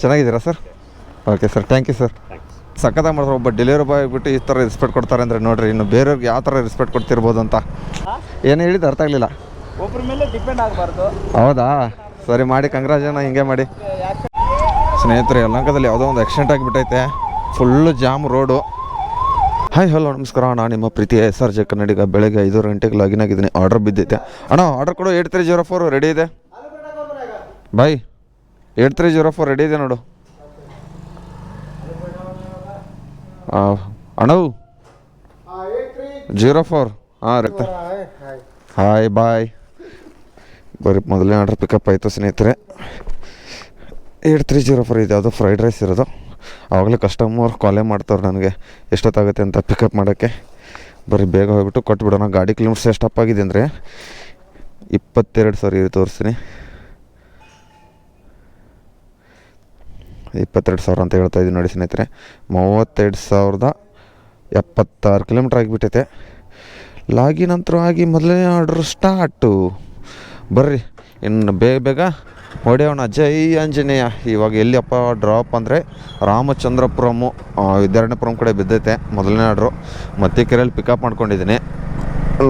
ಚೆನ್ನಾಗಿದ್ದೀರಾ sir? Okay sir, thank you sir. ಸಖತ್ತಾಗಿ ಮಾಡಿದ್ರೆ ಒಬ್ಬ ಡೆಲಿವರಿ ಬಾಯ್ ಬಿಟ್ಟು ಈ ಥರ ರೆಸ್ಪೆಕ್ಟ್ ಕೊಡ್ತಾರೆ ಅಂದರೆ ನೋಡಿರಿ, ಇನ್ನು ಬೇರೆಯವ್ರಿಗೆ ಯಾವ ಥರ ರೆಸ್ಪೆಕ್ಟ್ ಕೊಡ್ತಿರ್ಬೋದು ಅಂತ. ಏನು ಹೇಳಿದ್ದು ಅರ್ಥ ಆಗಲಿಲ್ಲ. ಒಬ್ಬರ ಮೇಲೆ ಡಿಪೆಂಡ್ ಆಗಬಾರ್ದು. ಹೌದಾ? ಸರಿ ಮಾಡಿ, ಕಂಗ್ರಾಜನ ಹಿಂಗೆ ಮಾಡಿ. ಸ್ನೇಹಿತರೆ, ಯಲಹಂಕದಲ್ಲಿ ಯಾವುದೋ ಒಂದು ಆಕ್ಸಿಡೆಂಟ್ ಆಗಿಬಿಟ್ಟೈತೆ. Full jam road. Hi hello ನಮಸ್ಕಾರ, ನಾನು ನಿಮ್ಮ ಪ್ರೀತಿಯ SRJ ಕನ್ನಡಿಗ. ಬೆಳಗ್ಗೆ 5 ಗಂಟೆಗೆ ಲಾಗಿನ್ ಆಗಿದ್ದೀನಿ. ಆರ್ಡರ್ ಬಿದ್ದೈತೆ. ಅಣ್ಣ ಆರ್ಡರ್ ಕೊಡು. 8304 ರೆಡಿ ಇದೆ ಬಾಯ್. 8304 ರೆಡಿ ಇದೆ ನೋಡು. ಅಣ್ಣವು 04. ಹಾಂ ರಕ್ತ. Hi bye. ಬರೀ ಮೊದಲನೇ ಆರ್ಡ್ರ್ ಪಿಕಪ್ ಆಯಿತು ಸ್ನೇಹಿತರೆ. 8304 ಇದೆ. ಅದು ಫ್ರೈಡ್ ರೈಸ್ ಇರೋದು. ಆವಾಗಲೇ ಕಸ್ಟಮರ್ ಕಾಲೇ ಮಾಡ್ತಾರೆ ನನಗೆ ಎಷ್ಟೊತ್ತಾಗುತ್ತೆ ಅಂತ ಪಿಕಪ್ ಮಾಡೋಕ್ಕೆ. ಬರೀ ಬೇಗ ಹೋಗ್ಬಿಟ್ಟು ಕೊಟ್ಬಿಡೋಣ. ಗಾಡಿ ಕಿಲೋಮೀಟ್ರ್ಸ್ ಎಷ್ಟು ಅಪ್ಪಾಗಿದೆ ಅಂದರೆ 22,000 ತೋರಿಸ್ತೀನಿ. 22,000 ಅಂತ ಹೇಳ್ತಾ ಇದ್ದೀನಿ ನೋಡಿ ಸ್ನೇಹಿತರೆ. 32,076 ಕಿಲೋಮೀಟ್ರ್ ಆಗಿಬಿಟ್ಟೈತೆ. ಲಾಗಿನ್ ಅಂತರೂ ಆಗಿ ಮೊದಲನೇ ಆರ್ಡ್ರು ಸ್ಟಾರ್ಟು. ಬರ್ರಿ ಇನ್ನು ಬೇಗ ಹೊಡೆಯೋಣ. ಜೈ ಆಂಜನೇಯ. ಇವಾಗ ಎಲ್ಲಿಯಪ್ಪ ಡ್ರಾಪ್ ಅಂದರೆ ರಾಮಚಂದ್ರಪುರಮು ವಿದ್ಯಾರಣ್ಯಪುರಂ ಕಡೆ ಬಿದ್ದೈತೆ ಮೊದಲನೇ ಆರ್ಡ್ರು. ಮತ್ತಿಕೆರೆಯಲ್ಲಿ ಪಿಕಪ್ ಮಾಡ್ಕೊಂಡಿದ್ದೀನಿ.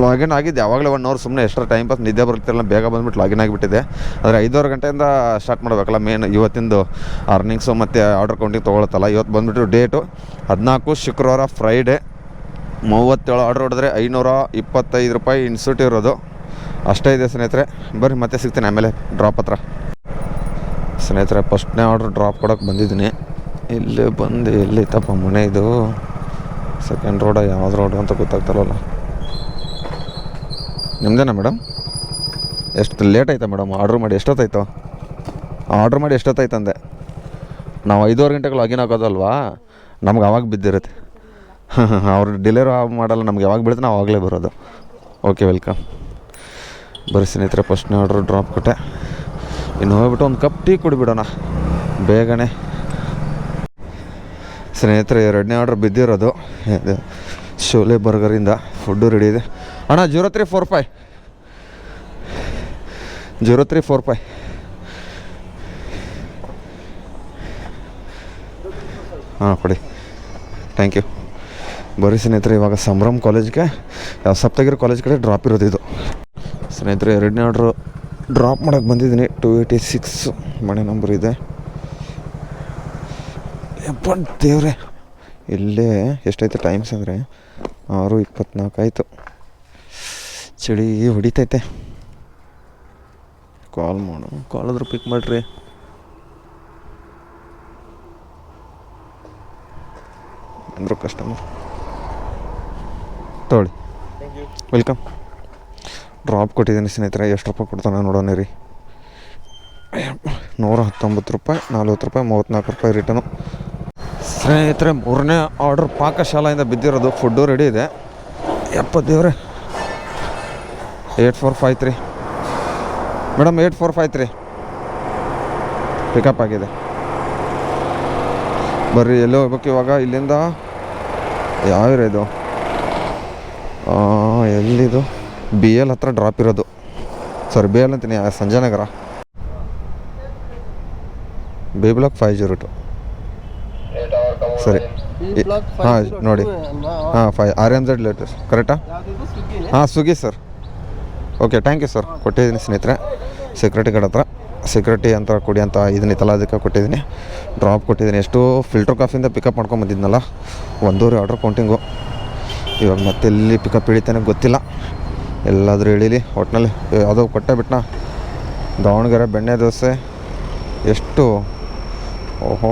ಲಾಗಿನ್ ಆಗಿದ್ದು ಯಾವಾಗಲೇ 1 ಅವರ್ ಸುಮ್ಮನೆ ಎಕ್ಸ್ಟ್ರಾ ಟೈಮ್ ಪಾಸ್, ನಿದ್ದೆ ಬರ್ತಿರಲ್ಲ, ಬೇಗ ಬಂದುಬಿಟ್ಟು ಲಾಗಿನ್ ಆಗಿಬಿಟ್ಟಿದೆ. ಆದರೆ 5:30 ಗಂಟೆಯಿಂದ ಸ್ಟಾರ್ಟ್ ಮಾಡಬೇಕಲ್ಲ ಮೇನ್ ಇವತ್ತಿಂದು ಅರ್ನಿಂಗ್ಸು ಮತ್ತು ಆರ್ಡರ್ ಕೌಂಟಿಂಗ್ ತೊಗೊಳುತ್ತಲ್ಲ. ಇವತ್ತು ಬಂದುಬಿಟ್ಟು ಡೇಟು 14 ಶುಕ್ರವಾರ ಫ್ರೈಡೇ. 37 ಆರ್ಡ್ರ್ ಹೊಡೆದ್ರೆ 525 ರೂಪಾಯಿ ಇನ್ಸ್ಟಿಟ್ಯೂಟ್ ಇರೋದು. ಅಷ್ಟೇ ಇದೆ ಸ್ನೇಹಿತರೆ. ಬರ್ರಿ ಮತ್ತೆ ಸಿಗ್ತೀನಿ ಆಮೇಲೆ ಡ್ರಾಪ್ ಹತ್ರ. ಸ್ನೇಹಿತರೆ, ಫಸ್ಟ್ನೇ ಆರ್ಡ್ರ್ ಡ್ರಾಪ್ ಕೊಡೋಕೆ ಬಂದಿದ್ದೀನಿ. ಇಲ್ಲಿ ಬಂದು ಎಲ್ಲಿತ್ತಪ್ಪ ಮನೆ ಇದು? ಸೆಕೆಂಡ್ ರೋಡ ಯಾವ್ದು ರೋಡು ಅಂತ ಗೊತ್ತಾಗ್ತಾರಲ್ಲ. ನಿಮ್ಮದೇನಾ ಮೇಡಮ್? ಎಷ್ಟು ಲೇಟ್ ಆಯ್ತಾ ಮೇಡಮ್? ಆರ್ಡ್ರ್ ಮಾಡಿ ಎಷ್ಟೊತ್ತಾಯ್ತು? ಆರ್ಡ್ರ್ ಮಾಡಿ ಎಷ್ಟೊತ್ತಾಯ್ತು ಅಂದೆ. ನಾವು 5:30 ಗಂಟೆಗೆ ಲಾಗಿನ್ ಆಗೋದಲ್ವಾ, ನಮ್ಗೆ ಅವಾಗ ಬಿದ್ದಿರುತ್ತೆ. ಅವ್ರು ಡೆಲಿವರಿ ಮಾಡಲ್ಲ, ನಮ್ಗೆ ಯಾವಾಗ ಬೀಳುತ್ತೆ ನಾವು ಆವಾಗಲೇ ಬರೋದು. Okay, welcome. ಬರೀ ಸ್ನೇಹಿತರೆ, ಫಸ್ಟ್ನೇ ಆರ್ಡ್ರ್ ಡ್ರಾಪ್ ಕೊಟ್ಟೆ. ಇನ್ನು ಹೋಗ್ಬಿಟ್ಟು ಒಂದು ಕಪ್ ಟೀ ಕುಡಿಬಿಡೋಣ ಬೇಗನೆ. ಸ್ನೇಹಿತರೆ, 2ನೇ ಆರ್ಡ್ರ್ ಬಿದ್ದಿರೋದು ಶೋಲೆ ಬರ್ಗರಿಂದ. ಫುಡ್ಡು ರೆಡಿ ಇದೆ. ಅಣ್ಣ 0345 0345 ಹಾಂ ಕೊಡಿ, ಥ್ಯಾಂಕ್ ಯು. ಬರೀ ಸ್ನೇಹಿತರೆ, ಇವಾಗ ಸಂಭ್ರಮ್ ಕಾಲೇಜ್ಗೆ, ಸಪ್ತಗಿರಿ ಕಾಲೇಜ್ ಕಡೆ ಡ್ರಾಪ್ ಇರೋದು ಇದು. ಸ್ನೇಹಿತರೆ, 2ನೇ ಆರ್ಡ್ರು ಡ್ರಾಪ್ ಮಾಡೋಕ್ಕೆ ಬಂದಿದ್ದೀನಿ. 286 ಮನೆ ನಂಬರ್ ಇದೆ. ಯಪ್ಪ ದೇವ್ರೆ, ಇಲ್ಲೇ ಎಷ್ಟೈತೆ ಟೈಮ್ಸ್ ಅಂದರೆ 6:24 ಆಯಿತು. ಚಳಿ ಹೊಡಿತೈತೆ. ಕಾಲ್ ಕಾಲಾದರೂ ಪಿಕ್ ಮಾಡಿರಿ. ಅಂದರು ಕಸ್ಟಮರ್. ತೊಗೊಳ್ಳಿ, ವೆಲ್ಕಮ್. ಡ್ರಾಪ್ ಕೊಟ್ಟಿದ್ದೀನಿ ಸ್ನೇಹಿತರೆ. ಎಷ್ಟು ರೂಪಾಯಿ ಕೊಡ್ತಾನೆ ನೋಡೋಣ ರೀ. 119 ರೂಪಾಯಿ, 40 ರೂಪಾಯಿ, 34 ರೂಪಾಯಿ ರಿಟರ್ನು. ಸ್ನೇಹಿತರೆ, 3ನೇ ಆರ್ಡ್ರ್ ಪಾಕಶಾಲೆಯಿಂದ ಬಿದ್ದಿರೋದು. ಫುಡ್ಡು ರೆಡಿ ಇದೆ. ಯಪ್ಪ ದೇವ್ರೆ. 8453 ಮೇಡಮ್, 8453 ಪಿಕಪ್ ಆಗಿದೆ. ಬರ್ರಿ, ಎಲ್ಲೇ ಹೋಗ್ಬೇಕು ಇವಾಗ. ಇಲ್ಲಿಂದ ಯಾವ ಇದು ಎಲ್ಲಿದು? BL ಹತ್ರ ಡ್ರಾಪ್ ಇರೋದು. ಸಾರಿ, BL ಅಂತೀನಿ, ಸಂಜಯನಗರ. B block 502. ಸರಿ, ಹಾಂ ನೋಡಿ. ಹಾಂ 5 RMZ ಲೇಟೆಸ್ಟ್ ಕರೆಕ್ಟಾ? ಹಾಂ, Swiggy sir. Okay, thank you sir. ಕೊಟ್ಟಿದ್ದೀನಿ ಸ್ನೇಹಿತರೆ ಸೆಕ್ಯೂರಿಟಿ ಗಾರ್ಡ್ ಹತ್ರ. ಸೆಕ್ಯೂರಿಟಿ ಅಂತ ಕೊಡಿ ಅಂತ ಇದನ್ನಿತ್ತಲ್ಲ, ಅದಕ್ಕೆ ಕೊಟ್ಟಿದ್ದೀನಿ. ಡ್ರಾಪ್ ಕೊಟ್ಟಿದ್ದೀನಿ. ಎಷ್ಟು ಫಿಲ್ಟರ್ ಕಾಫಿಯಿಂದ ಪಿಕಪ್ ಮಾಡ್ಕೊಂಬಂದಿದ್ನಲ್ಲ, 1.5 ಆರ್ಡ್ರ್ ಕೌಂಟಿಂಗು. ಇವಾಗ ಮತ್ತೆ ಎಲ್ಲಿ ಪಿಕಪ್ ಹಿಡಿತಾನೆ ಗೊತ್ತಿಲ್ಲ. ಎಲ್ಲಾದರೂ ಇಳೀಲಿ ಒಟ್ಟಿನಲ್ಲಿ. ಯಾವುದೋ ಕೊಟ್ಟೆ ಬಿಟ್ಟನ. ದಾವಣಗೆರೆ ಬೆಣ್ಣೆ ದೋಸೆ ಎಷ್ಟು? ಓಹೋ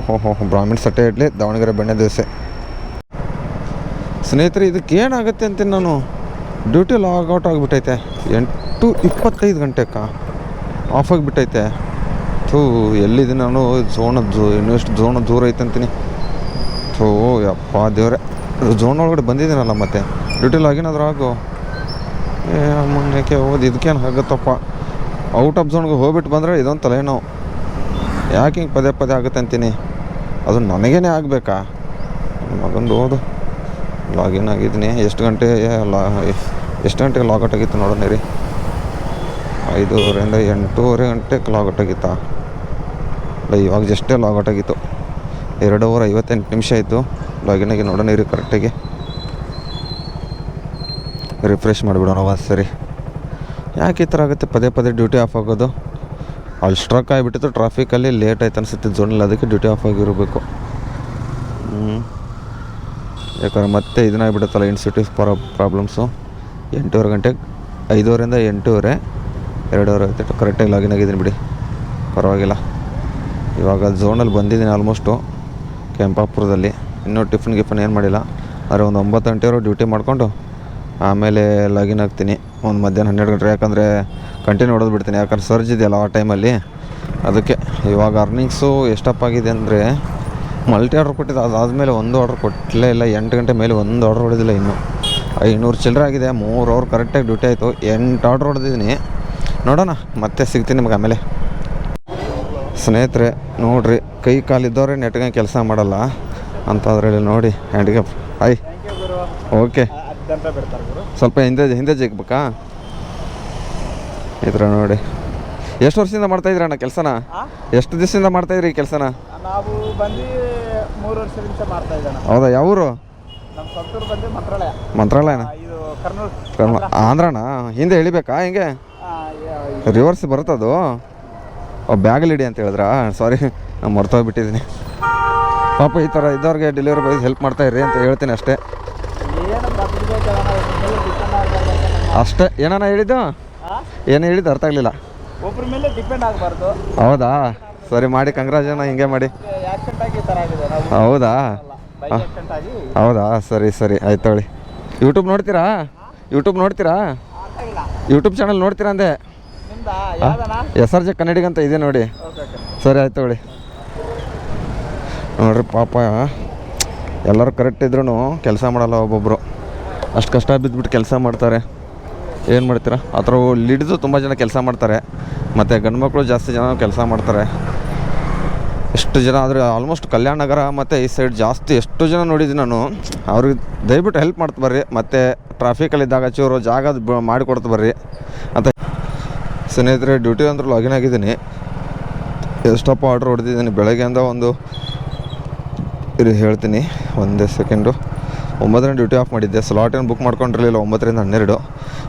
ಬ್ರಾಹ್ಮಿಣ್ಸ್ ಸಟ್ಟೆ ಇಡ್ಲಿ, ದಾವಣಗೆರೆ ಬೆಣ್ಣೆ ದೋಸೆ. ಸ್ನೇಹಿತರೆ, ಇದಕ್ಕೆ ಏನಾಗುತ್ತೆ ಅಂತೀನಿ ನಾನು. ಡ್ಯೂಟಿ ಲಾಗೌಟ್ ಆಗಿಬಿಟ್ಟೈತೆ. 8:25 ಗಂಟೆಕ್ಕ ಆಫ್ ಆಗಿಬಿಟ್ಟೈತೆ. ಎಲ್ಲಿದ್ದೀನಿ ನಾನು? ಇನ್ನೆಷ್ಟು ಝೋನು ದೂರ ಐತೆ ಅಂತೀನಿ. ಯಪ್ಪ ದೇವ್ರೆ, ಝೋನ್ ಒಳಗಡೆ ಬಂದಿದ್ದೀನಲ್ಲ, ಮತ್ತೆ ಡ್ಯೂಟಿ ಲಾಗಿನ್ ಆದ್ರೂ ಆಗು. ಮೊನ್ನೆಕ್ಕೆ ಹೋದ್ ಇದಕ್ಕೇನು ಆಗುತ್ತಪ್ಪ. ಔಟ್ ಆಫ್ ಝೋನ್ಗೆ ಹೋಗ್ಬಿಟ್ಟು ಬಂದರೆ ಇದೊಂದು ತಲೆನೋವು. ಯಾಕೆ ಹಿಂಗೆ ಪದೇ ಆಗುತ್ತೆ ಅಂತೀನಿ. ಅದು ನನಗೇನೆ ಆಗಬೇಕಾ? ಮಗಂದು ಓದು. ಲಾಗಿನ್ ಆಗಿದ್ದೀನಿ. ಎಷ್ಟು ಗಂಟೆಗೆ ಲಾಗೌಟ್ ಆಗಿತ್ತು ನೋಡೋಣ ರೀ. 5:30 8:30 ಗಂಟೆಗೆ ಲಾಗೌಟ್ ಆಗಿತ್ತಾ? ಇವಾಗ ಜಸ್ಟೇ ಲಾಗೌಟ್ ಆಗಿತ್ತು. 2:58 ಆಯಿತು ಲಾಗಿನ್ ಆಗಿ. ನೋಡೋಣ ಇರಿ ಕರೆಕ್ಟಾಗಿ ರಿಫ್ರೆಶ್ ಮಾಡಿಬಿಡೋಣ ಒಂದು ಸರಿ. ಯಾಕೆ ಈ ಥರ ಆಗುತ್ತೆ ಪದೇ ಪದೇ ಡ್ಯೂಟಿ ಆಫ್ ಆಗೋದು? ಅಲ್ಲಿ ಸ್ಟ್ರಕ್ ಆಗಿಬಿಟ್ಟಿತ್ತು ಟ್ರಾಫಿಕಲ್ಲಿ, ಲೇಟ್ ಆಯ್ತು ಅನಿಸುತ್ತೆ ಝೋನಲ್ಲಿ, ಅದಕ್ಕೆ ಡ್ಯೂಟಿ ಆಫ್ ಆಗಿರಬೇಕು. ಯಾಕಂದ್ರೆ ಮತ್ತೆ ಇದನ್ನಾಗಿಬಿಡುತ್ತಲ್ಲ ಇನ್ಸ್ಟಿಟ್ಯೂಟ್ ಪ್ರಾಬ್ಲಮ್ಸು. 8:15 ಗಂಟೆಗೆ 5:30 8:30 2:00 ಆಯ್ತು. ಕರೆಕ್ಟಾಗಿ ಲಾಗಿನ್ ಆಗಿದ್ದೀನಿ ಬಿಡಿ, ಪರವಾಗಿಲ್ಲ. ಇವಾಗ ಝೋನಲ್ಲಿ ಬಂದಿದ್ದೀನಿ ಆಲ್ಮೋಸ್ಟು ಕೆಂಪಾಪುರದಲ್ಲಿ. ಇನ್ನೂ ಟಿಫನ್ ಗಿಫನ್ ಏನು ಮಾಡಿಲ್ಲ. ಆದರೆ ಒಂದು 9 ಗಂಟೆವರೆಗೂ ಡ್ಯೂಟಿ ಮಾಡಿಕೊಂಡು ಆಮೇಲೆ ಲಾಗಿನ್ ಆಗ್ತೀನಿ ಒಂದು ಮಧ್ಯಾಹ್ನ 12 ಗಂಟೆ. ಯಾಕಂದರೆ ಕಂಟಿನ್ಯೂ ಹೊಡೆದು ಬಿಡ್ತೀನಿ, ಯಾಕಂದ್ರೆ ಸರ್ಜ್ ಇದೆಯಲ್ಲ ಆ ಟೈಮಲ್ಲಿ. ಅದಕ್ಕೆ ಇವಾಗ ಅರ್ನಿಂಗ್ಸು ಎಷ್ಟಪ್ಪ ಆಗಿದೆ ಅಂದರೆ, ಮಲ್ಟಿ ಆರ್ಡ್ರ್ ಕೊಟ್ಟಿದ್ದು, ಅದಾದಮೇಲೆ ಒಂದು ಆರ್ಡ್ರ್ ಕೊಟ್ಟಲೇ ಇಲ್ಲ. 8 ಗಂಟೆ ಮೇಲೆ ಒಂದು ಆರ್ಡ್ರ್ ಹೊಡೆದಿಲ್ಲ ಇನ್ನೂ. 500 ಚಿಲ್ಲರೆ ಆಗಿದೆ. 3 ಅವರ್ ಕರೆಕ್ಟಾಗಿ ಡ್ಯೂಟಿ ಆಯಿತು. 8 ಆರ್ಡ್ರ್ ಹೊಡೆದಿದ್ದೀನಿ. ನೋಡೋಣ ಮತ್ತೆ ಸಿಗ್ತೀನಿ ನಿಮ್ಗೆ ಆಮೇಲೆ. ಸ್ನೇಹಿತರೆ ನೋಡಿರಿ, ಕೈ ಕಾಲಿದ್ದವ್ರೆ ನೆಟ್ಗೆ ಕೆಲಸ ಮಾಡಲ್ಲ ಅಂತದ್ರಲ್ಲಿ ನೋಡಿ ಹ್ಯಾಂಡಿಕ್ಯಾಪ್. ಓಕೆ, ಸ್ವಲ್ಪ ಹಿಂದೆ ಜಿಗ್ಬೇಕಾ ಈ ಥರ ನೋಡಿ. ಎಷ್ಟು ವರ್ಷದಿಂದ ಮಾಡ್ತಾಯಿದ್ರಿ ಅಣ್ಣ ಕೆಲಸನ? ಎಷ್ಟು ದಿವಸದಿಂದ ಮಾಡ್ತಾಯಿದ್ರಿ ಈ ಕೆಲಸನ? ನಾವು ಬಂದು 3 ವರ್ಷದಿಂದ ಮಾಡ್ತಾ ಇದ್ದಾನೆ. ಹೌದಾ? ಯಾವೂರು? ನಮ್ಮ ಸ್ವಂತೂರು ಬಂದು ಮಂತ್ರಾಲಯ. ಮಂತ್ರಾಲಯನ? ಇದು ಕರ್ನೂಲ್. ಆಂಧ್ರನಾ? ಹಿಂದೆ ಇಳಿಬೇಕಾ ಹಿಂಗೆ? ರಿವರ್ಸ್ ಬರುತ್ತದು? ಬ್ಯಾಗಲ್ಲಿ ಇಡಿ ಅಂತ ಹೇಳಿದ್ರಾ? ಸಾರಿ, ನಾನು ಮರ್ತೋಗ್ಬಿಟ್ಟಿದ್ದೀನಿ. ಪಾಪ ಈ ಥರ ಇದ್ದವ್ರಿಗೆ ಡೆಲಿವರಿ ಬಾಯ್ಸ್ ಹೆಲ್ಪ್ ಮಾಡ್ತಾಯಿರ್ರಿ ಅಂತ ಹೇಳ್ತೀನಿ ಅಷ್ಟೇ. ಅಷ್ಟೇ. ಏನಣ್ಣ ಹೇಳಿದ್ದು? ಏನು ಹೇಳಿದ್ದು ಅರ್ಥ ಆಗಲಿಲ್ಲ. ಒಬ್ಬರ ಮೇಲೆ ಡಿಪೆಂಡ್ ಆಗಬಾರ್ದು. ಹೌದಾ? ಸರಿ ಮಾಡಿ, ಕಂಗ್ರಾಜನ ಹಿಂಗೆ ಮಾಡಿ. ಆಕ್ಸಿಡೆಂಟ್ ಆಗಿ ಈ ಥರ ಆಗಿದೆ. ಹೌದಾ? ಆಕ್ಸಿಡೆಂಟ್ ಆಗಿ. ಹೌದಾ? ಸರಿ ಸರಿ ಆಯ್ತು ತೊಗೊಳ್ಳಿ. ಯೂಟ್ಯೂಬ್ ನೋಡ್ತೀರಾ? ಯೂಟ್ಯೂಬ್ ಚಾನಲ್ ನೋಡ್ತೀರಾ ಅಂದೆ? SRJ ಕನ್ನಡಿಗ ಅಂತ ಇದೆ ನೋಡಿ. ಸರಿ ಆಯ್ತು ತೊಗೊಳ್ಳಿ. ನೋಡ್ರಿ ಪಾಪ ಎಲ್ಲರೂ ಕರೆಕ್ಟ್ ಇದ್ರೂ ಕೆಲಸ ಮಾಡಲ್ಲ. ಒಬ್ಬೊಬ್ಬರು ಅಷ್ಟು ಕಷ್ಟ ಬಿದ್ದುಬಿಟ್ಟು ಕೆಲಸ ಮಾಡ್ತಾರೆ. ಏನು ಮಾಡ್ತೀರಾ? ಆ ಥರ ಹಿಡಿದು ತುಂಬ ಜನ ಕೆಲಸ ಮಾಡ್ತಾರೆ. ಮತ್ತು ಗಂಡು ಮಕ್ಕಳು ಜಾಸ್ತಿ ಜನ ಕೆಲಸ ಮಾಡ್ತಾರೆ. ಎಷ್ಟು ಜನ ಆದರೆ ಆಲ್ಮೋಸ್ಟ್ ಕಲ್ಯಾಣ ನಗರ ಮತ್ತು ಈ ಸೈಡ್ ಜಾಸ್ತಿ ಎಷ್ಟು ಜನ ನೋಡಿದ್ದೀನಿ ನಾನು. ಅವ್ರಿಗೆ ದಯವಿಟ್ಟು ಹೆಲ್ಪ್ ಮಾಡ್ತಾ ಬರ್ರಿ. ಮತ್ತು ಟ್ರಾಫಿಕಲ್ಲಿದ್ದಾಗ ಚೂರು ಜಾಗ ಮಾಡಿಕೊಡ್ತಾ ಬರ್ರಿ ಅಂತ. ಸ್ನೇಹಿತರೆ ಡ್ಯೂಟಿ ಅಂದ್ರೆ ಲಾಗಿನ್ ಆಗಿದ್ದೀನಿ. ಎಷ್ಟಪ್ಪ ಆರ್ಡ್ರ್ ಹೊಡೆದಿದ್ದೀನಿ ಬೆಳಗ್ಗೆಯಿಂದ. ಒಂದು ಇದು ಹೇಳ್ತೀನಿ ಒಂದೇ ಸೆಕೆಂಡು. 9 ಡ್ಯೂಟಿ ಆಫ್ ಮಾಡಿದ್ದೆ. ಸ್ಲಾಟ್ ಏನು ಬುಕ್ ಮಾಡ್ಕೊಂಡಿರಲಿಲ್ಲ 9ರಿಂದ 12.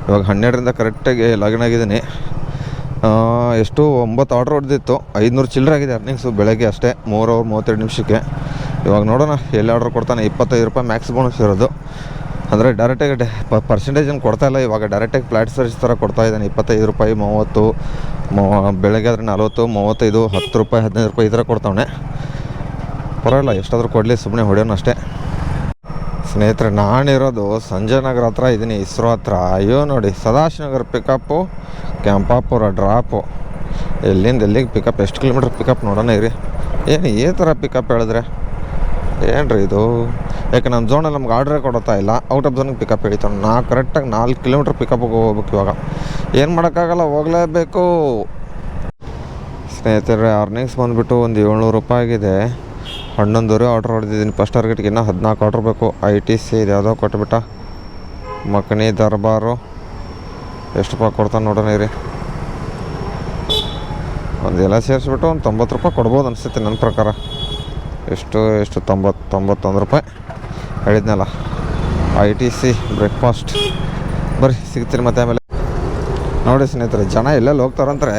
ಇವಾಗ 12ರಿಂದ ಕರೆಕ್ಟಾಗಿ ಲಾಗಿನ್ ಆಗಿದ್ದೀನಿ. ಎಷ್ಟು 9 ಆರ್ಡ್ರ್ ಹೊಡೆದಿತ್ತು. 500 ಚಿಲ್ಲರೆ ಆಗಿದೆ ಅರ್ನಿಂಗ್ಸು ಬೆಳಗ್ಗೆ ಅಷ್ಟೇ. 3 ಅವರ್ 32 ನಿಮಿಷಕ್ಕೆ. ಇವಾಗ ನೋಡೋಣ ಎಲ್ಲಿ ಆರ್ಡ್ರ್ ಕೊಡ್ತಾನೆ. 25 ರೂಪಾಯಿ ಮ್ಯಾಕ್ಸ್ ಬೋನಸ್ ಇರೋದು. ಅಂದರೆ ಡೈರೆಕ್ಟಾಗಿ ಪರ್ಸೆಂಟೇಜ್ ಏನು ಕೊಡ್ತಾಯಿಲ್ಲ. ಇವಾಗ ಡೈರೆಕ್ಟಾಗಿ ಫ್ಲ್ಯಾಟ್ ಸರ್ಚ್ ಥರ ಕೊಡ್ತಾಯಿದ್ದಾನೆ. 25 ರೂಪಾಯಿ, 30, ಬೆಳಗ್ಗೆ ಆದರೆ 40, 35, 10 ರೂಪಾಯಿ, 15 ರೂಪಾಯಿ ಈ ಥರ ಕೊಡ್ತಾವನೆ. ಪರವಾಗಿಲ್ಲ, ಎಷ್ಟಾದರೂ ಕೊಡಲಿ, ಸುಮ್ಮನೆ ಹೊಡೆಯೋಣ ಅಷ್ಟೇ. ಸ್ನೇಹಿತರೆ ನಾನಿರೋದು ಸಂಜಯ್ ನಗರ ಹತ್ರ ಇದ್ದೀನಿ, ಇಸ್ರೋ ಹತ್ರ. ಅಯ್ಯೋ ನೋಡಿ, ಸದಾಶಿವನಗರ ಪಿಕಪ್ಪು, ಕೆಂಪಾಪುರ ಡ್ರಾಪು. ಎಲ್ಲಿಂದ ಎಲ್ಲಿಗೆ ಪಿಕಪ್, ಎಷ್ಟು ಕಿಲೋಮೀಟ್ರ್ ಪಿಕಪ್ ನೋಡೋಣ ಇರಿ. ಏನು ಈ ಥರ ಪಿಕಪ್ ಹೇಳಿದ್ರೆ ಏನು ರೀ ಇದು? ಯಾಕೆ ನಮ್ಮ ಝೋನಲ್ಲಿ ನಮ್ಗೆ ಆರ್ಡ್ರೇ ಕೊಡ್ತಾ ಇಲ್ಲ. ಔಟ್ ಆಫ್ ಝೋನಿಗೆ ಪಿಕಪ್ ಹಿಡಿತಾನೆ. ಕರೆಕ್ಟಾಗಿ 4 ಕಿಲೋಮೀಟ್ರ್ ಪಿಕಪ್ಗೆ ಹೋಗ್ಬೇಕು. ಇವಾಗ ಏನು ಮಾಡೋಕ್ಕಾಗಲ್ಲ, ಹೋಗಲೇಬೇಕು. ಸ್ನೇಹಿತರೆ ಅರ್ನಿಂಗ್ಸ್ ಬಂದುಬಿಟ್ಟು ಒಂದು 700 ರೂಪಾಯಿ ಆಗಿದೆ. 11 ಆರ್ಡ್ರ್ ಹೊಡೆದಿದ್ದೀನಿ. ಫಸ್ಟ್ ಟಾರ್ಗೆಟ್ಗೆ ಇನ್ನೂ 14 ಆರ್ಡ್ರ್ ಬೇಕು. ITC ಇದು ಯಾವುದೋ ಕೊಟ್ಬಿಟ್ಟ. ಮಖನಿ ದರ್ಬಾರು ಎಷ್ಟು ರೂಪಾಯಿ ಕೊಡ್ತಾನೆ ನೋಡೋಣ ಇರಿ. ಒಂದೆಲ್ಲ ಸೇರಿಸ್ಬಿಟ್ಟು ಒಂದು 90 ರೂಪಾಯಿ ಕೊಡ್ಬೋದು ಅನಿಸುತ್ತೆ ನನ್ನ ಪ್ರಕಾರ. ಎಷ್ಟು 91 ರೂಪಾಯಿ ಹೇಳಿದ್ನಲ್ಲ. ITC breakfast. ಬರ್ರಿ ಸಿಗ್ತೀನಿ ಮತ್ತೆ ಆಮೇಲೆ. ನೋಡಿ ಸ್ನೇಹಿತರೆ, ಜನ ಎಲ್ಲೆಲ್ಲಿ ಹೋಗ್ತಾರಂದ್ರೆ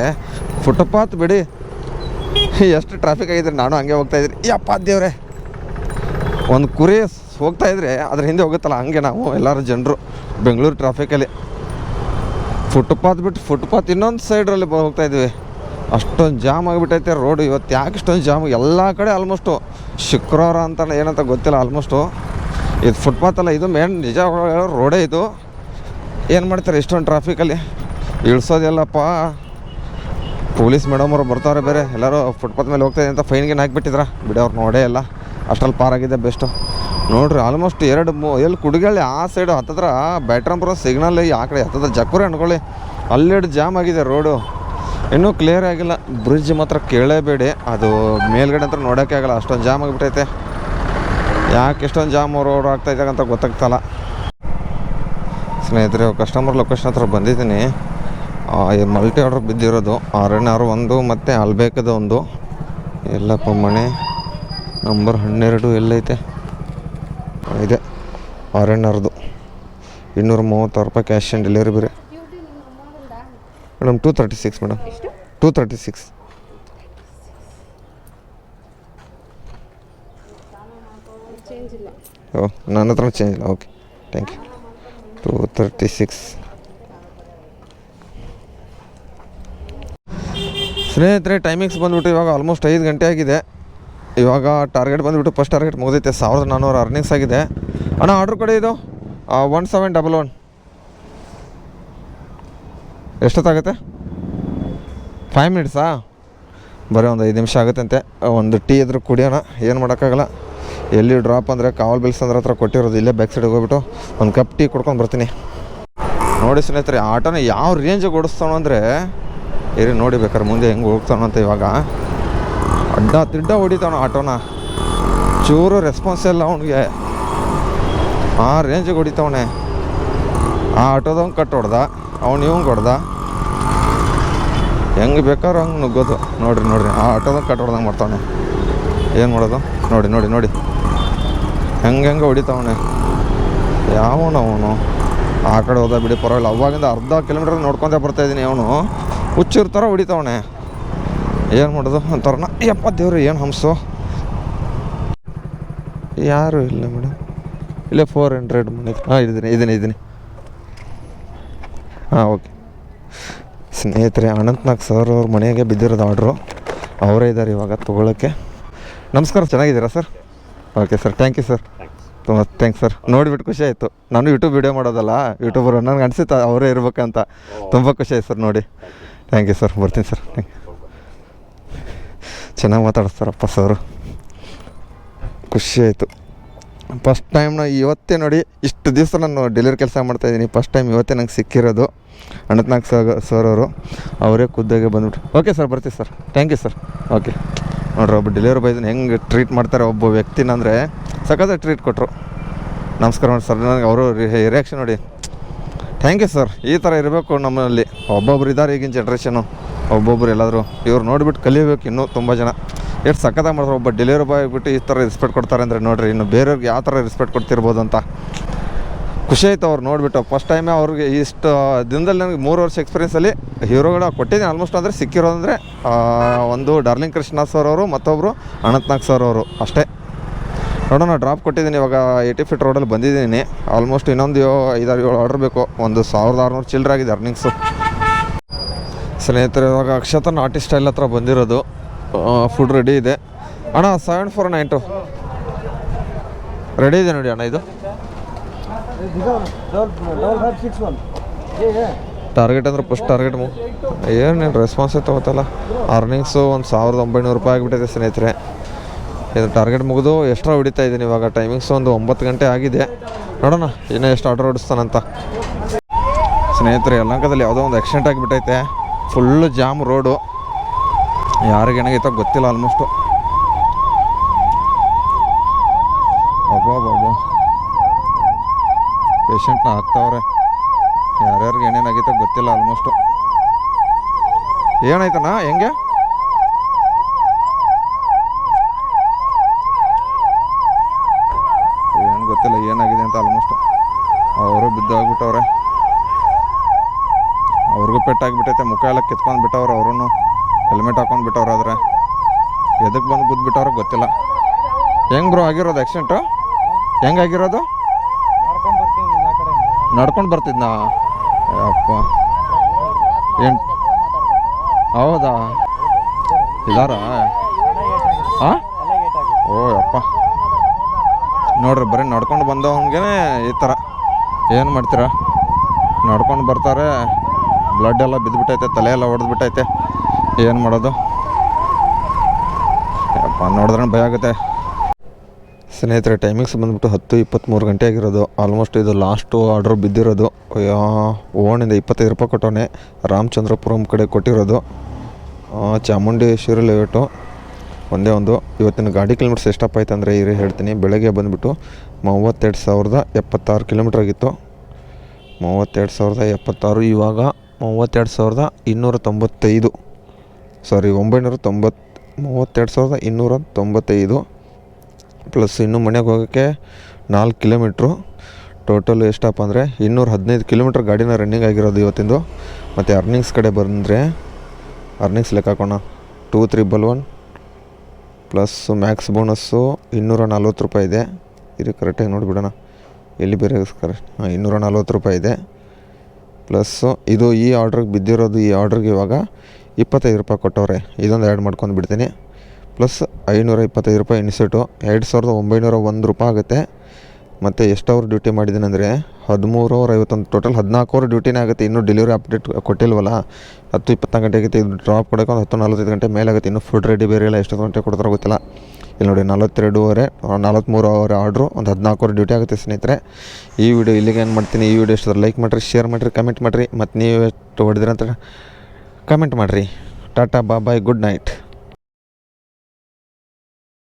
ಫುಟ್ಪಾತ್ ಬಿಡಿ, ಎಷ್ಟು ಟ್ರಾಫಿಕ್ ಆಗಿದ್ರೆ ನಾನು ಹಂಗೆ ಹೋಗ್ತಾಯಿದ್ರಿ. ಯಪ್ಪ ದೇವ್ರೆ, ಒಂದು ಕುರಿ ಹೋಗ್ತಾಯಿದ್ರೆ ಅದ್ರ ಹಿಂದೆ ಹೋಗುತ್ತಲ್ಲ, ಹಂಗೆ ನಾವು ಎಲ್ಲರೂ ಜನರು ಬೆಂಗಳೂರು ಟ್ರಾಫಿಕಲ್ಲಿ ಫುಟ್ಪಾತ್ ಬಿಟ್ಟು ಫುಟ್ಪಾತ್ ಇನ್ನೊಂದು ಸೈಡ್ರಲ್ಲಿ ಹೋಗ್ತಾಯಿದ್ವಿ. ಅಷ್ಟೊಂದು ಜಾಮ್ ಆಗಿಬಿಟ್ಟೈತೆ ರೋಡು. ಇವತ್ತು ಯಾಕೆ ಇಷ್ಟೊಂದು ಜಾಮು? ಎಲ್ಲ ಕಡೆ ಆಲ್ಮೋಸ್ಟು ಶುಕ್ರವಾರ ಅಂತ ಏನಂತ ಗೊತ್ತಿಲ್ಲ. ಆಲ್ಮೋಸ್ಟು ಇದು ಫುಟ್ಪಾತ್ ಅಲ್ಲ, ಇದು ಮೇನ್ ನಿಜ ರೋಡೇ ಇದು. ಏನು ಮಾಡ್ತಾರೆ ಇಷ್ಟೊಂದು ಟ್ರಾಫಿಕಲ್ಲಿ? ಇಳಿಸೋದೆಲ್ಲಪ್ಪ. ಪೊಲೀಸ್ ಮೇಡಮ್ ಅವರು ಬರ್ತಾವ್ರೆ ಬೇರೆ. ಎಲ್ಲರೂ ಫುಟ್ಪಾತ್ ಮೇಲೆ ಹೋಗ್ತಾಯಿದೆ ಅಂತ ಫೈನ್ಗೆ ಹಾಕಿಬಿಟ್ಟಿದ್ರ ಬಿಡಿ. ಅವ್ರು ನೋಡೇ ಇಲ್ಲ. ಅಷ್ಟರಲ್ಲಿ ಪಾರಾಗಿದೆ ಬೆಸ್ಟು. ನೋಡಿರಿ ಆಲ್ಮೋಸ್ಟ್ 2 ಎಲ್ಲಿ ಕುಡುಗಳ್ಳಿ ಆ ಸೈಡು ಹತ್ತತ್ರ ಬ್ಯಾಟ್ರಾಂಪುರ ಸಿಗ್ನಲ್, ಆ ಕಡೆ ಹತ್ತತ್ರ ಜಕ್ಕೂರಿ ಅನ್ಕೊಳ್ಳಿ, ಅಲ್ಲೆರಡು ಜಾಮ್ ಆಗಿದೆ ರೋಡು. ಇನ್ನೂ ಕ್ಲಿಯರ್ ಆಗಿಲ್ಲ. ಬ್ರಿಡ್ಜ್ ಮಾತ್ರ ಕೇಳೇಬೇಡಿ, ಅದು ಮೇಲ್ಗಡೆ ಅಂತ ನೋಡೋಕ್ಕೆ ಆಗಲ್ಲ, ಅಷ್ಟೊಂದು ಜಾಮ್ ಆಗಿಬಿಟ್ಟೈತೆ. ಯಾಕೆ ಎಷ್ಟೊಂದು ಜಾಮ್ ರೋಡ್ ಆಗ್ತಾಯಿದ್ದಾಗ ಅಂತ ಗೊತ್ತಾಗ್ತಲ್ಲ. ಸ್ನೇಹಿತರೆ ಕಸ್ಟಮರ್ ಲೊಕೇಶನ್ ಹತ್ರ ಬಂದಿದ್ದೀನಿ. ಮಲ್ಟಿ ಆರ್ಡ್ರ್ ಬಿದ್ದಿರೋದು RNR 1 ಮತ್ತು ಅಲ್ಬೇಕದ 1. ಎಲ್ಲಪ್ಪ ಮನೆ ನಂಬರ್ 12 ಎಲ್ಲೈತೆ ಇದೆ ಆರಣ್ಣರದು 236 ರೂಪಾಯಿ ಕ್ಯಾಶ್ ಆನ್ ಡೆಲಿವರಿ ಬೇರೆ ಮೇಡಮ್ 236 ಮೇಡಮ್ 236 ಓ ನನ್ನ ಹತ್ರ ಚೇಂಜ್ ಇಲ್ಲ ಓಕೆ ಥ್ಯಾಂಕ್ ಯು 236 ಸ್ನೇಹಿತರೆ ಟೈಮಿಂಗ್ಸ್ ಬಂದುಬಿಟ್ಟು ಇವಾಗ ಆಲ್ಮೋಸ್ಟ್ 5 ಗಂಟೆ ಆಗಿದೆ. ಇವಾಗ ಟಾರ್ಗೆಟ್ ಬಂದುಬಿಟ್ಟು ಫಸ್ಟ್ ಟಾರ್ಗೆಟ್ ಮುಗಿದೈತೆ 1400 ಅರ್ನಿಂಗ್ಸ್ ಆಗಿದೆ. ಅಣ್ಣ ಆರ್ಡ್ರ್ ಕೊಡಿ ಇದು 1711 ಎಷ್ಟೊತ್ತಾಗುತ್ತೆ 5 ಮಿನಿಟ್ಸಾ ಬರೀ ಒಂದು 5 ನಿಮಿಷ ಆಗುತ್ತಂತೆ. ಒಂದು ಟೀ ಇದ್ರೂ ಕುಡಿಯೋಣ, ಏನು ಮಾಡೋಕ್ಕಾಗಲ್ಲ. ಎಲ್ಲಿ ಡ್ರಾಪ್ ಅಂದರೆ ಕಾವಲ್ ಬಿಲ್ಸ್ ಅಂದ್ರೆ ಹತ್ರ ಕೊಟ್ಟಿರೋದು, ಇಲ್ಲೇ ಬ್ಯಾಕ್ ಸೈಡಿಗೆ ಹೋಗ್ಬಿಟ್ಟು ಒಂದು ಕಪ್ ಟೀ ಕುಡ್ಕೊಂಡು ಬರ್ತೀನಿ. ನೋಡಿ ಸ್ನೇಹಿತರೆ ಆಟೋನ ಯಾವ ರೇಂಜಿಗೆ ಓಡಿಸ್ತಾನೋ ಅಂದರೆ ಇರಿ ನೋಡಿ ಬೇಕಾದ್ರೆ ಮುಂದೆ ಹೆಂಗೆ ಹೋಗ್ತಾನಂತ. ಇವಾಗ ಅಡ್ಡ ತಿಡ್ಡ ಹೊಡಿತಾನ ಆಟೋನ, ಚೂರು ರೆಸ್ಪಾನ್ಸ್ ಇಲ್ಲ ಅವನಿಗೆ, ಆ ರೇಂಜಿಗೆ ಹೊಡಿತಾವನೆ. ಆ ಆಟೋದವ್ನು ಕಟ್ ಹೊಡ್ದ, ಅವ್ನು ಇವಂಗೆ ಹೊಡ್ದ, ಹೆಂಗೆ ಬೇಕಾದ್ರೂ ಹಂಗೆ ನುಗ್ಗೋದು. ನೋಡ್ರಿ ಆ ಆಟೋದಾಗ ಕಟ್ ಹೊಡ್ದಂಗೆ ಮಾಡ್ತಾವನೆ. ಏನು ಮಾಡೋದು ನೋಡಿ ಹೆಂಗೆ ಹೊಡಿತಾವನೆ. ಅವನು ಆ ಕಡೆ ಹೋದ ಬಿಡಿ ಪರವಾಗಿಲ್ಲ. ಅವಾಗಿಂದ ಅರ್ಧ ಕಿಲೋಮೀಟರ್ ನೋಡ್ಕೊಂಡೇ ಬರ್ತಾಯಿದ್ದೀನಿ. ಅವನು ಹುಚ್ಚಿರ್ತಾರ ಹೊಡಿತಾವನೆ. ಏನು ಮಾಡೋದು ಅಂತಾರನ. ಯಪ್ಪ ದೇವ್ರು ಏನು ಹಂಸು. ಯಾರು ಇಲ್ಲ ಮೇಡಮ್, ಇಲ್ಲೇ 400 ಮನೆ. ಇದ್ದೀನಿ ಹಾಂ ಓಕೆ. ಸ್ನೇಹಿತರೆ ಅನಂತ್ನಾಗ್ ಸರ್ ಅವ್ರ ಮನೆಗೆ ಬಿದ್ದಿರೋದು ಆರ್ಡ್ರು, ಅವರೇ ಇದ್ದಾರೆ ಇವಾಗ ತೊಗೊಳಕ್ಕೆ. ನಮಸ್ಕಾರ, ಚೆನ್ನಾಗಿದ್ದೀರಾ sir? Okay sir, thank you sir, ತುಂಬ ಥ್ಯಾಂಕ್ಸ್ ಸರ್. ನೋಡಿಬಿಟ್ಟು ಖುಷಿ ಆಯಿತು. ನಾನು ಯೂಟ್ಯೂಬ್ ವೀಡಿಯೋ ಮಾಡೋದಲ್ಲ, ಯೂಟ್ಯೂಬರ್ ನನಗೆ ಅನಿಸುತ್ತೆ ಅವರೇ ಇರ್ಬೇಕಂತ. ತುಂಬ ಖುಷಿ ಆಯ್ತು ಸರ್ ನೋಡಿ. ಥ್ಯಾಂಕ್ ಯು ಸರ್, ಬರ್ತೀನಿ ಸರ್. Thank you. ಚೆನ್ನಾಗಿ ಮಾತಾಡಿಸ್ತಾರಪ್ಪ ಸರು, ಖುಷಿ ಆಯಿತು. ಫಸ್ಟ್ ಟೈಮ್ ಇವತ್ತೇ ನೋಡಿ, ಇಷ್ಟು ದಿವಸ ನಾನು ಡೆಲಿವರಿ ಕೆಲಸ ಮಾಡ್ತಾಯಿದ್ದೀನಿ, ಫಸ್ಟ್ ಟೈಮ್ ಇವತ್ತೇ ನಂಗೆ ಸಿಕ್ಕಿರೋದು. ಅನಂತ್ನಾಗ್ ಸರ್ ಅವರು ಅವರೇ ಖುದ್ದಾಗೆ ಬಂದ್ಬಿಟ್ಟು. ಓಕೆ ಸರ್, ಬರ್ತೀವಿ sir, thank you sir. Okay ನೋಡ್ರಿ, ಒಬ್ಬ ಡೆಲಿವರಿ ಬಾಯ್ದನ್ನ ಹೆಂಗೆ ಟ್ರೀಟ್ ಮಾಡ್ತಾರೆ ಒಬ್ಬ ವ್ಯಕ್ತಿನಂದರೆ ಸಖತ್ತಾಗಿ ಟ್ರೀಟ್ ಕೊಟ್ಟರು. ನಮಸ್ಕಾರ ನೋಡಿ ಸರ್. ನನಗೆ ಅವರು ರಿಯಾಕ್ಷನ್ ನೋಡಿ, ಥ್ಯಾಂಕ್ ಯು ಸರ್. ಈ ಥರ ಇರಬೇಕು ನಮ್ಮಲ್ಲಿ. ಒಬ್ಬೊಬ್ರು ಇದ್ದಾರೆ ಈಗಿನ ಜನ್ರೇಷನು, ಒಬ್ಬೊಬ್ರು ಎಲ್ಲಾದರೂ ಇವ್ರು ನೋಡಿಬಿಟ್ಟು ಕಲಿಬೇಕು. ಇನ್ನೂ ತುಂಬ ಜನ ಎಷ್ಟು ಸಖತ್ತಾಗಿ ಮಾಡ್ತಾರೆ. ಒಬ್ಬ ಡೆಲಿವರಿ ಬಾಯ್ ಬಿಟ್ಟು ಈ ಥರ ರೆಸ್ಪೆಕ್ಟ್ ಕೊಡ್ತಾರೆ ಅಂದರೆ ನೋಡಿರಿ, ಇನ್ನು ಬೇರೆಯವ್ರಿಗೆ ಯಾವ ಥರ ರೆಸ್ಪೆಕ್ಟ್ ಕೊಡ್ತಿರ್ಬೋದು ಅಂತ ಖುಷಿ ಆಯಿತು ಅವ್ರು ನೋಡಿಬಿಟ್ಟು. ಫಸ್ಟ್ ಟೈಮೇ ಅವ್ರಿಗೆ ಇಷ್ಟು ದಿನದಲ್ಲಿ ನನಗೆ 3 ವರ್ಷ ಎಕ್ಸ್ಪೀರಿಯೆನ್ಸಲ್ಲಿ ಹೀರೋಗಳ ಕೊಟ್ಟಿದ್ದೀನಿ ಆಲ್ಮೋಸ್ಟ್. ಅಂದರೆ ಸಿಕ್ಕಿರೋದಂದರೆ ಒಂದು ಡಾರ್ಲಿಂಗ್ ಕೃಷ್ಣ ಸರ್ ಅವರು, ಮತ್ತೊಬ್ಬರು ಅನಂತ್ನಾಗ್ ಸರ್ ಅವರು ಅಷ್ಟೇ. ನೋಡೋಣ, ಡ್ರಾಪ್ ಕೊಟ್ಟಿದ್ದೀನಿ ಇವಾಗ 80 ಫೀಟ್ ರೋಡಲ್ಲಿ ಬಂದಿದ್ದೀನಿ. ಆಲ್ಮೋಸ್ಟ್ ಇನ್ನೊಂದು 5-7 ಆರ್ಡರ್ ಬೇಕು. ಒಂದು 1600 ಚಿಲ್ಲರೆ ಆಗಿದೆ ಅರ್ನಿಂಗ್ಸು. ಸ್ನೇಹಿತರೆ ಇವಾಗ ಅಕ್ಷತನ್ ಆರ್ಟಿಸ್ಟ್ ಸ್ಟೈಲ್ ಹತ್ರ ಬಂದಿರೋದು. ಫುಡ್ ರೆಡಿ ಇದೆ ಅಣ್ಣ. 7492 ರೆಡಿ ಇದೆ ನೋಡಿ ಅಣ್ಣ. ಇದು ಟಾರ್ಗೆಟ್ ಅಂದರೆ ಫಸ್ಟ್ ಟಾರ್ಗೆಟ್ ಏನೇನು ರೆಸ್ಪಾನ್ಸೇ ತೊಗೋತಲ್ಲ. ಅರ್ನಿಂಗ್ಸು ಒಂದು 1900 ರೂಪಾಯಿ ಆಗಿಬಿಟ್ಟಿದೆ ಸ್ನೇಹಿತರೆ. ಇದು ಟಾರ್ಗೆಟ್ ಮುಗಿದು ಎಕ್ಸ್ಟ್ರಾ ಹೊಡಿತಾ ಇದ್ದೀನಿ ಇವಾಗ. ಟೈಮಿಂಗ್ಸು ಒಂದು 9 ಗಂಟೆ ಆಗಿದೆ. ನೋಡೋಣ ಇನ್ನೂ ಎಷ್ಟು ಆರ್ಡರ್ ಹೊಡಿಸ್ತಾನಂತ. ಸ್ನೇಹಿತರೆ ಯಲಹಂಕದಲ್ಲಿ ಯಾವುದೋ ಒಂದು ಆಕ್ಸಿಡೆಂಟ್ ಆಗಿಬಿಟ್ಟೈತೆ. ಫುಲ್ಲು ಜಾಮ್ ರೋಡು, ಯಾರಿಗೇನಾಗೈತೋ ಗೊತ್ತಿಲ್ಲ. ಆಲ್ಮೋಸ್ಟು ಅಬ್ಬಾ ಪೇಷಂಟ್ನ ಹಾಕ್ತಾವ್ರೆ. ಯಾರ್ಯಾರಿಗೆ ಏನೇನಾಗೈತೋ ಗೊತ್ತಿಲ್ಲ. ಆಲ್ಮೋಸ್ಟು ಏನಾಯ್ತಣ್ಣ, ಹೆಂಗೆ ಏನು ಗೊತ್ತಿಲ್ಲ ಏನಾಗಿದೆ ಅಂತ. ಆಲ್ಮೋಸ್ಟ್ ಅವರು ಬಿದ್ದೋಗ್ಬಿಟ್ಟವ್ರೆ, ಅವ್ರಿಗೂ ಪೆಟ್ಟಾಗಿಬಿಟ್ಟೈತೆ. ಮುಖ ಎಲ್ಲ ಕಿತ್ಕೊಂಡು ಬಿಟ್ಟವ್ರು. ಅವ್ರೂ ಹೆಲ್ಮೆಟ್ ಹಾಕೊಂಡು ಬಿಟ್ಟವ್ರು. ಆದರೆ ಎದಕ್ಕೆ ಬಂದು ಗುದ್ಬಿಟ್ಟವ್ರೆ ಗೊತ್ತಿಲ್ಲ. ಹೆಂಗೆ ಬ್ರೋ ಆಗಿರೋದು ಆಕ್ಸಿಡೆಂಟು? ಹೆಂಗೆ ಆಗಿರೋದು? ನಡ್ಕೊಂಡು ಬರ್ತಿದ್ನಾ? ಅಪ್ಪ ಏನು ಹೌದಾ? ಇದಾರಾ? ಹಾಂ ಓ ಅಪ್ಪ ನೋಡ್ರಿ, ಬರೀ ನಡ್ಕೊಂಡು ಬಂದವನಿಗೆ ಈ ಥರ. ಏನು ಮಾಡ್ತೀರಾ, ನಡ್ಕೊಂಡು ಬರ್ತಾರೆ, ಬ್ಲಡ್ ಎಲ್ಲ ಬಿದ್ದುಬಿಟ್ಟೈತೆ, ತಲೆ ಎಲ್ಲ ಹೊಡೆದ್ಬಿಟ್ಟೈತೆ. ಏನು ಮಾಡೋದು ಅಪ್ಪ, ನೋಡಿದ್ರೆ ಭಯ ಆಗುತ್ತೆ. ಸ್ನೇಹಿತರೆ ಟೈಮಿಂಗ್ಸ್ ಬಂದುಬಿಟ್ಟು 10:23 ಗಂಟೆ ಆಗಿರೋದು. ಆಲ್ಮೋಸ್ಟ್ ಇದು ಲಾಸ್ಟು ಆರ್ಡ್ರ್ ಬಿದ್ದಿರೋದು. ಓಣಿಂದ 25 ರೂಪಾಯಿ ಕೊಟ್ಟವನೆ. ರಾಮಚಂದ್ರಪುರಂ ಕಡೆ ಕೊಟ್ಟಿರೋದು. ಚಾಮುಂಡೇಶ್ವರಿ ಲೇಔಟು ಒಂದೇ ಒಂದು. ಇವತ್ತಿನ ಗಾಡಿ ಕಿಲೋಮೀಟರ್ಸ್ ಎಷ್ಟಪ್ಪ ಆಯ್ತು ಅಂದರೆ ಇರಿ ಹೇಳ್ತೀನಿ. ಬೆಳಗ್ಗೆ ಬಂದುಬಿಟ್ಟು 32,076 ಕಿಲೋಮೀಟ್ರ್ ಆಗಿತ್ತು. 32,076. ಇವಾಗ 32,295 ಸಾರಿ 990 32,295 ಪ್ಲಸ್ ಇನ್ನು ಮನೆಗೆ ಹೋಗೋಕ್ಕೆ 4 ಕಿಲೋಮೀಟ್ರು. ಟೋಟಲ್ ಎಷ್ಟಪ್ಪ ಅಂದರೆ 215 ಕಿಲೋಮೀಟ್ರ್ ಗಾಡಿನ ರನ್ನಿಂಗ್ ಆಗಿರೋದು ಇವತ್ತಿಂದು. ಮತ್ತು ಅರ್ನಿಂಗ್ಸ್ ಕಡೆ ಬಂದರೆ ಅರ್ನಿಂಗ್ಸ್ ಲೆಕ್ಕ ಹಾಕೋಣ. 2311 ಪ್ಲಸ್ ಮ್ಯಾಕ್ಸ್ ಬೋನಸ್ಸು 240 ರೂಪಾಯಿ ಇದೆ. ಇದು ಕರೆಕ್ಟಾಗಿ ನೋಡಿಬಿಡೋಣ, ಎಲ್ಲಿ ಬೇರೆ ಕರೆಕ್ಟ್. 240 ರೂಪಾಯಿ ಇದೆ. ಪ್ಲಸ್ಸು ಇದು ಈ ಆರ್ಡ್ರಿಗೆ ಬಿದ್ದಿರೋದು, ಈ ಆರ್ಡ್ರಿಗೆ ಇವಾಗ 25 ರೂಪಾಯಿ ಕೊಟ್ಟವ್ರೆ. ಇದೊಂದು ಆ್ಯಡ್ ಮಾಡ್ಕೊಂಡು ಬಿಡ್ತೀನಿ. ಪ್ಲಸ್ 525 ರೂಪಾಯಿ ಇನ್ಸೆಟು 2,901 ರೂಪಾಯಿ ಆಗುತ್ತೆ. ಮತ್ತು ಎಷ್ಟು ಅವರ್ ಡ್ಯೂಟಿ ಮಾಡಿದ್ದೀನಿ ಅಂದರೆ 13 ಅವರ್ 51, ಟೋಟಲ್ 14 ಅವರ್ ಡ್ಯೂಟಿನೇ ಆಗುತ್ತೆ. ಇನ್ನೂ ಡೆಲಿವರಿ ಅಪ್ಡೇಟ್ ಕೊಟ್ಟಿಲ್ವಲ್ಲ, 10-24 ಗಂಟೆ ಆಗುತ್ತೆ. ಇದು ಡ್ರಾಪ್ ಕೊಡೋಕೆ ಒಂದು 10-45 ಗಂಟೆ ಮೇಲೆ ಆಗುತ್ತೆ. ಇನ್ನೂ ಫುಡ್ ರೆಡಿ ಬೇರೆ ಇಲ್ಲ, ಎಷ್ಟು ಗಂಟೆ ಕೊಡ್ತಾರೋ ಗೊತ್ತಿಲ್ಲ. ಇಲ್ಲಿ ನೋಡಿ 43 ಅವರ್ ಆರ್ಡ್ರು, ಒಂದು 14 ಅವರ್ ಡ್ಯೂಟಿ ಆಗುತ್ತೆ ಸ್ನೇಹಿತರೆ. ಈ ವಿಡಿಯೋ ಇಲ್ಲಿಗೆ ಏನು ಮಾಡ್ತೀನಿ. ಈ ವಿಡಿಯೋ ಇಷ್ಟ ಲೈಕ್ ಮಾಡಿರಿ, ಶೇರ್ ಮಾಡಿರಿ, ಕಮೆಂಟ್ ಮಾಡಿರಿ. ಮತ್ತು ನೀವು ಎಷ್ಟು ಹೊಡೆದ್ರಿ ಅಂತ ಕಮೆಂಟ್ ಮಾಡಿರಿ. ಟಾಟಾ ಬಾಯ್, ಗುಡ್ ನೈಟ್.